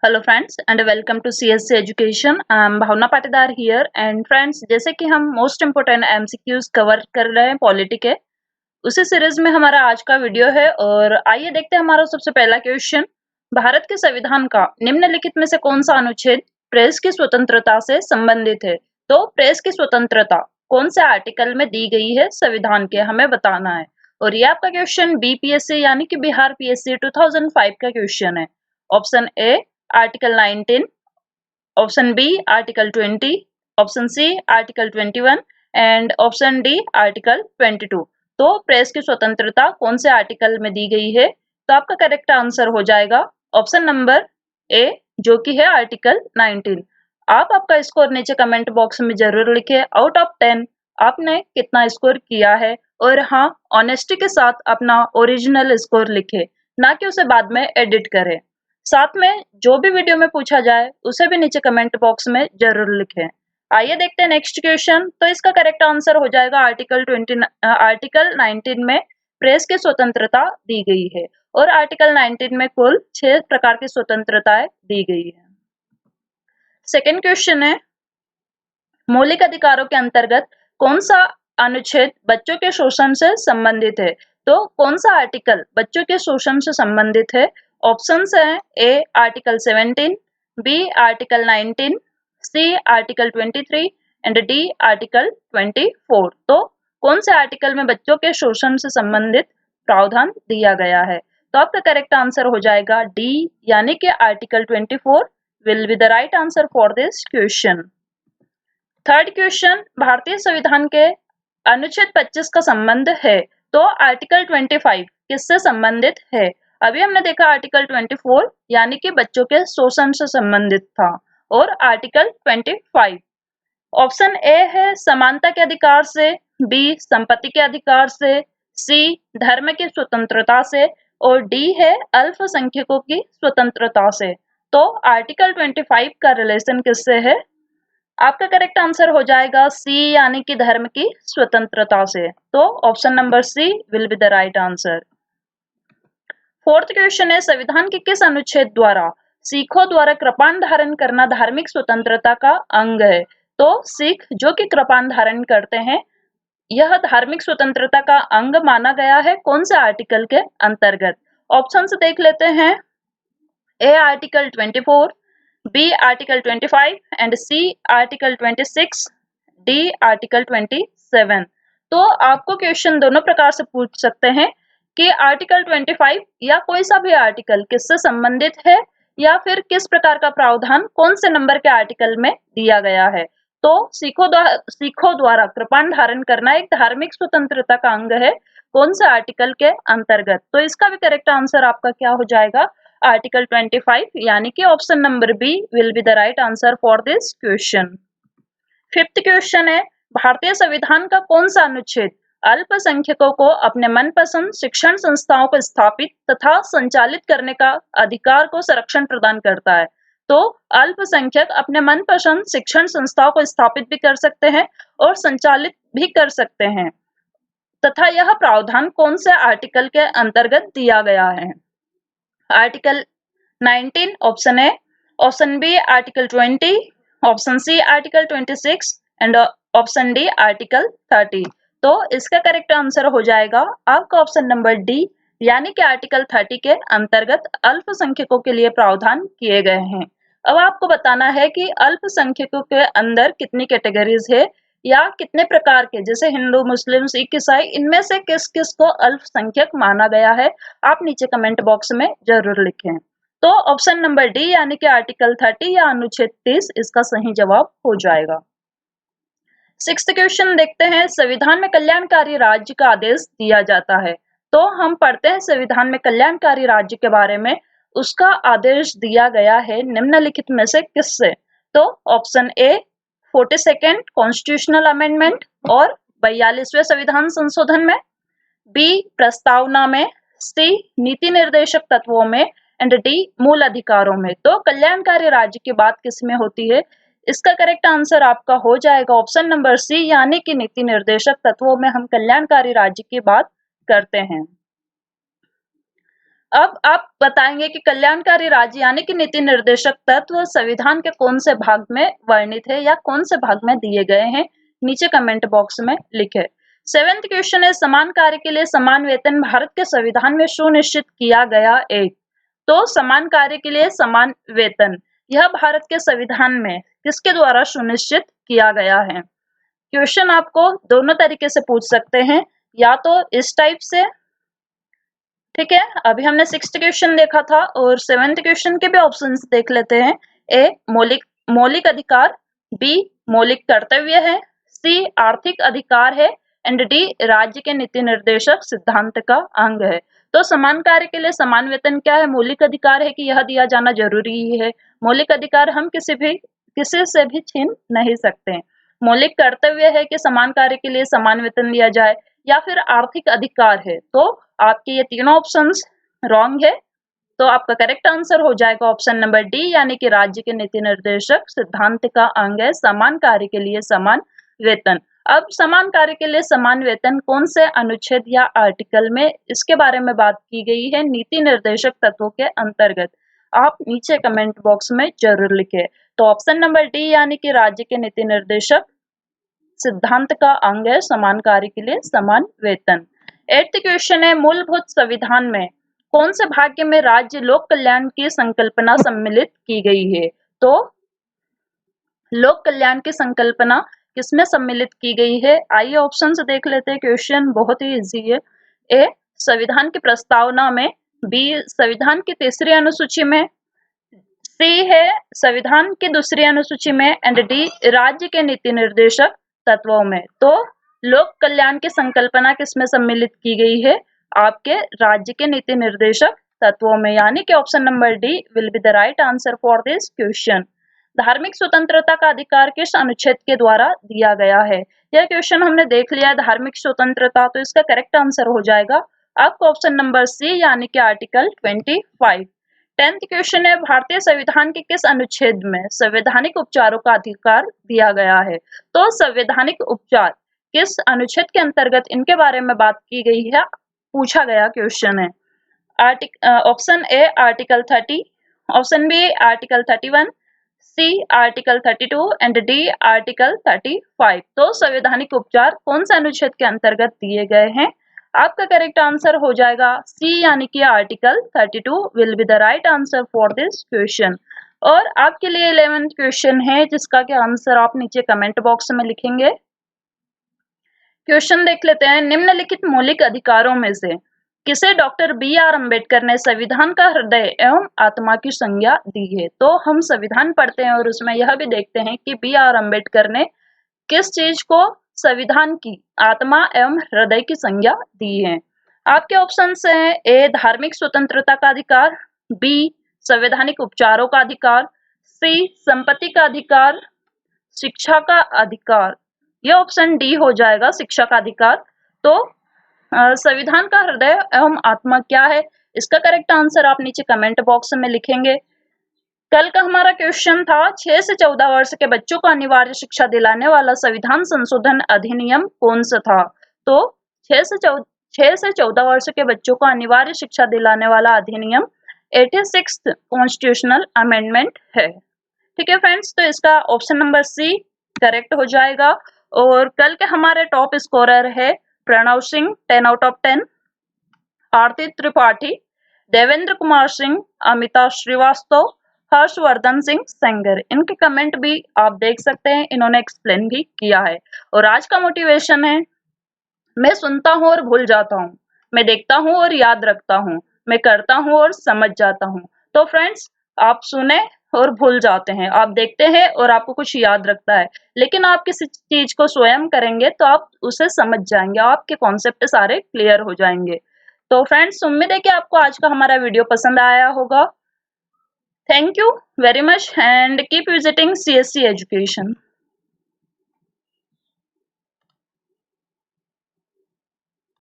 Hello friends and welcome to CSC education. I am Bhavna Patidar here. And friends, जैसे कि हम most important MCQs cover कर रहे हैं पॉलिटी के, उसी सीरीज में हमारा आज का वीडियो है। और आइए देखते हैं हमारा सबसे पहला क्वेश्चन। भारत के संविधान का निम्नलिखित में से कौन सा अनुच्छेद प्रेस की स्वतंत्रता से संबंधित है? तो प्रेस की स्वतंत्रता कौन से आर्टिकल में दी गई है संविधान के, हमें बताना है। और ये आपका क्वेश्चन बीपीएससी यानी कि बिहार पीएससी 2005 का क्वेश्चन है। Option A article 19, option B article 20, option C article 21 and option D article 22। तो प्रेस की स्वतंत्रता कौन से आर्टिकल में दी गई है? तो आपका करेक्ट आंसर हो जाएगा ऑप्शन नंबर ए, जो कि है आर्टिकल 19। आप आपका स्कोर नीचे कमेंट बॉक्स में जरूर लिखें। आउट ऑफ 10 आपने कितना स्कोर किया है, और हाँ, ऑनेस्टी के साथ अपना ओरिजिनल स्कोर लिखें, ना कि उसे बाद में एडिट करें। साथ में जो भी वीडियो में पूछा जाए उसे भी नीचे कमेंट बॉक्स में जरूर लिखें। आइए देखते हैं नेक्स्ट क्वेश्चन। तो इसका करेक्ट आंसर हो जाएगा आर्टिकल 19 में प्रेस की स्वतंत्रता दी गई है, और आर्टिकल 19 में कुल 6 प्रकार की स्वतंत्रताएं दी गई है। सेकेंड क्वेश्चन है, मौलिक अधिकारों के अंतर्गत कौन सा अनुच्छेद बच्चों के शोषण से संबंधित है? तो कौन सा आर्टिकल बच्चों के शोषण से संबंधित है? ऑप्शंस हैं A article 17, B article 19, C article 23 and D article 24। तो कौन से आर्टिकल में बच्चों के शोषण से संबंधित प्रावधान दिया गया है? तो आपका करेक्ट आंसर हो जाएगा डी, यानी कि article 24 will be the right answer for this question. Third question, भारतीय संविधान के अनुच्छेद 25 का संबंध है। तो आर्टिकल 25 किससे संबंधित है? अभी हमने देखा आर्टिकल 24 यानी कि बच्चों के शोषण से संबंधित था, और आर्टिकल 25 ऑप्शन ए है समानता के अधिकार से, बी संपत्ति के अधिकार से, सी धर्म की स्वतंत्रता से, और डी है अल्पसंख्यकों की स्वतंत्रता से। तो आर्टिकल 25 का रिलेशन किससे है? आपका करेक्ट आंसर हो जाएगा सी, यानी कि धर्म की स्वतंत्रता से। तो option number C will be the right answer. Fourth question है, संविधान के किस अनुच्छेद द्वारा सिखों द्वारा कृपाण धारण करना धार्मिक स्वतंत्रता का अंग है? तो सिख जो कि कृपाण धारण करते हैं, यह धार्मिक स्वतंत्रता का अंग माना गया है कौन से आर्टिकल के अंतर्गत? ऑप्शन से देख लेते हैं। A article 24, B article 25 and C article 26, D article 27। तो आपको क्वेश्चन दोनों प्रकार से पूछ सकते हैं कि आर्टिकल 25 या कोई सा भी आर्टिकल किससे संबंधित है, या फिर किस प्रकार का प्रावधान कौन से नंबर के आर्टिकल में दिया गया है। तो सिखों द्वारा कृपाण धारण करना एक धार्मिक स्वतंत्रता का अंग है कौन से आर्टिकल के अंतर्गत? तो इसका भी करेक्ट आंसर आपका क्या हो जाएगा? आर्टिकल 25, यानी कि option number B will be the right answer for this question. Fifth question है, भारतीय संविधान का कौन सा अनुच्छेद अल्पसंख्यकों को अपने मनपसंद शिक्षण संस्थाओं को स्थापित तथा संचालित करने का अधिकार को संरक्षण प्रदान करता है? तो अल्पसंख्यक अपने मनपसंद शिक्षण संस्थाओं को स्थापित भी कर सकते हैं और संचालित भी कर सकते हैं, तथा यह प्रावधान कौन से आर्टिकल के अंतर्गत दिया गया है? Article 19 option A, option B article 20, option C article 26 and option D article 30। तो इसका करेक्ट आंसर हो जाएगा आपका ऑप्शन नंबर डी, यानी कि आर्टिकल 30 के अंतर्गत अल्पसंख्यकों के लिए प्रावधान किए गए हैं। अब आपको बताना है कि अल्पसंख्यकों के अंदर कितनी कैटेगरीज है, या कितने प्रकार के, जैसे हिंदू, मुस्लिम, सिख, ईसाई, इनमें से किस किस को अल्पसंख्यक माना गया है। आप नीचे कमेंट बॉक्स में जरूर लिखें। तो ऑप्शन नंबर डी, यानी कि आर्टिकल 30 या अनुच्छेद 30 इसका सही जवाब हो जाएगा। सिक्स्थ क्वेश्चन देखते हैं, संविधान में कल्याणकारी राज्य का आदेश दिया जाता है। तो हम पढ़ते हैं संविधान में कल्याणकारी राज्य के बारे में। उसका आदेश दिया गया है निम्नलिखित में से किससे? तो option A 42nd constitutional amendment और 42वें संविधान संशोधन में, बी प्रस्तावना में, सी नीति निर्देशक तत्वों में एंड डी मूल अधिकारों में। तो कल्याणकारी राज्य की बात किसमें होती है? इसका करेक्ट आंसर आपका हो जाएगा ऑप्शन नंबर सी, यानी कि नीति निर्देशक तत्वों में हम कल्याणकारी राज्य की बात करते हैं। अब आप बताएंगे कि कल्याणकारी राज्य यानी कि नीति निर्देशक तत्व संविधान के कौन से भाग में वर्णित है या कौन से भाग में दिए गए हैं, नीचे कमेंट बॉक्स में लिखे। 7th क्वेश्चन है, समान कार्य के लिए समान वेतन भारत के संविधान में सुनिश्चित किया गया एक। तो समान कार्य के लिए समान वेतन यह भारत के संविधान में किसके द्वारा सुनिश्चित किया गया है? क्वेश्चन आपको दोनों तरीके से पूछ सकते हैं, या तो इस टाइप से, ठीक है। अभी हमने 6th क्वेश्चन देखा था और 7th क्वेश्चन के भी ऑप्शंस देख लेते हैं। ए मौलिक अधिकार, बी मौलिक कर्तव्य है, सी आर्थिक अधिकार है एंड डी राज्य के नीति निर्देशक सिद्धांत का अंग है। तो समान कार्य के लिए समान वेतन क्या है? मौलिक अधिकार है कि यह दिया जाना जरूरी है। मौलिक अधिकार हम किसी से भी छीन नहीं सकते। मौलिक कर्तव्य है कि समान कार्य के लिए समान वेतन दिया जाए, या फिर आर्थिक अधिकार है। तो आपके ये तीनों ऑप्शंस रॉन्ग है, तो आपका करेक्ट आंसर हो जाएगा ऑप्शन नंबर डी, यानी कि राज्य के नीति निर्देशक सिद्धांत का अंग है समान कार्य के लिए समान वेतन। अब समान कार्य के लिए समान वेतन कौन से अनुच्छेद या आर्टिकल में, इसके बारे में बात की गई है नीति निर्देशक तत्वों के अंतर्गत, आप नीचे कमेंट बॉक्स में जरूर लिखे। तो ऑप्शन नंबर डी यानी कि राज्य के नीति निर्देशक सिद्धांत का अंग है समान कार्य के लिए समान वेतन। 8th क्वेश्चन है, मूलभूत संविधान में कौन से भाग्य में राज्य लोक कल्याण की संकल्पना सम्मिलित की गई है? तो लोक कल्याण की संकल्पना किसमें सम्मिलित की गई है? आइए ऑप्शंस देख लेते हैं। क्वेश्चन बहुत ही इजी है। ए संविधान की प्रस्तावना में, बी संविधान की 3री अनुसूची में, सी है संविधान की 2री अनुसूची में एंड डी राज्य के नीति निर्देशक तत्वों में। तो लोक कल्याण की संकल्पना किसमें सम्मिलित की गई है? आपके राज्य के नीति निर्देशक तत्वों में, यानी कि option number D will be the right answer for this question. धार्मिक स्वतंत्रता का अधिकार किस अनुच्छेद के द्वारा दिया गया है? यह क्वेश्चन हमने देख लिया, धार्मिक स्वतंत्रता, तो इसका करेक्ट आंसर हो जाएगा आपका ऑप्शन नंबर सी, यानी कि आर्टिकल 25। 10th क्वेश्चन है, भारतीय संविधान के किस अनुच्छेद में संवैधानिक उपचारों का अधिकार दिया गया है? तो संवैधानिक उपचार किस अनुच्छेद के अंतर्गत, इनके बारे में बात की गई है, पूछा गया क्वेश्चन है। Option A article 30, option B article 31, C article 32 and D article 35। तो संवैधानिक उपचार कौन से अनुच्छेद के अंतर्गत दिए गए हैं? आपका करेक्ट आंसर हो जाएगा सी, यानी कि article 32 will be the right answer for this question. और आपके लिए 11th क्वेश्चन है, जिसका क्या आंसर आप नीचे कमेंट बॉक्स में लिखेंगे। क्वेश्चन देख लेते हैं, निम्नलिखित मौलिक अधिकारों में से किसे डॉक्टर बी.आर. अम्बेडकर ने संविधान का हृदय एवं आत्मा की संज्ञा दी है? तो हम संविधान पढ़ते हैं और उसमें यह भी देखते हैं कि बी.आर. अम्बेडकर ने किस चीज को संविधान की आत्मा एवं हृदय की संज्ञा दी है। आपके ऑप्शन हैं, ए धार्मिक स्वतंत्रता का अधिकार, बी संवैधानिक उपचारों का अधिकार, सी संपत्ति का अधिकार, शिक्षा का अधिकार। यह ऑप्शन डी हो जाएगा, शिक्षा का अधिकार। तो संविधान का हृदय एवं आत्मा क्या है, इसका करेक्ट आंसर आप नीचे कमेंट बॉक्स में लिखेंगे। कल का हमारा क्वेश्चन था 6 से 14 वर्ष के बच्चों को अनिवार्य शिक्षा दिलाने वाला संविधान संशोधन अधिनियम कौन सा था? तो 6 से 14 वर्ष के बच्चों को अनिवार्य शिक्षा दिलाने वाला अधिनियम 86th कॉन्स्टिट्यूशनल अमेंडमेंट है। ठीक है फ्रेंड्स, तो इसका ऑप्शन नंबर सी करेक्ट हो जाएगा। और कल के हमारे टॉप स्कोरर है प्रणव सिंह 10 आउट ऑफ 10, आरती त्रिपाठी, देवेंद्र कुमार सिंह, अमिता श्रीवास्तव, हर्षवर्धन सिंह सेंगर। इनके कमेंट भी आप देख सकते हैं, इन्होंने एक्सप्लेन भी किया है। और आज का मोटिवेशन है, मैं सुनता हूँ और भूल जाता हूँ, मैं देखता हूँ और याद रखता हूँ, मैं करता हूँ और समझ जाता हूँ। तो फ्रेंड्स, आप सुने और भूल जाते हैं, आप देखते हैं और आपको कुछ याद रखता है, लेकिन आप किसी चीज को स्वयं करेंगे तो आप उसे समझ जाएंगे, आपके कॉन्सेप्ट सारे क्लियर हो जाएंगे। तो फ्रेंड्स, उम्मीद है कि आपको आज का हमारा वीडियो पसंद आया होगा। Thank you very much and keep visiting CSC Education.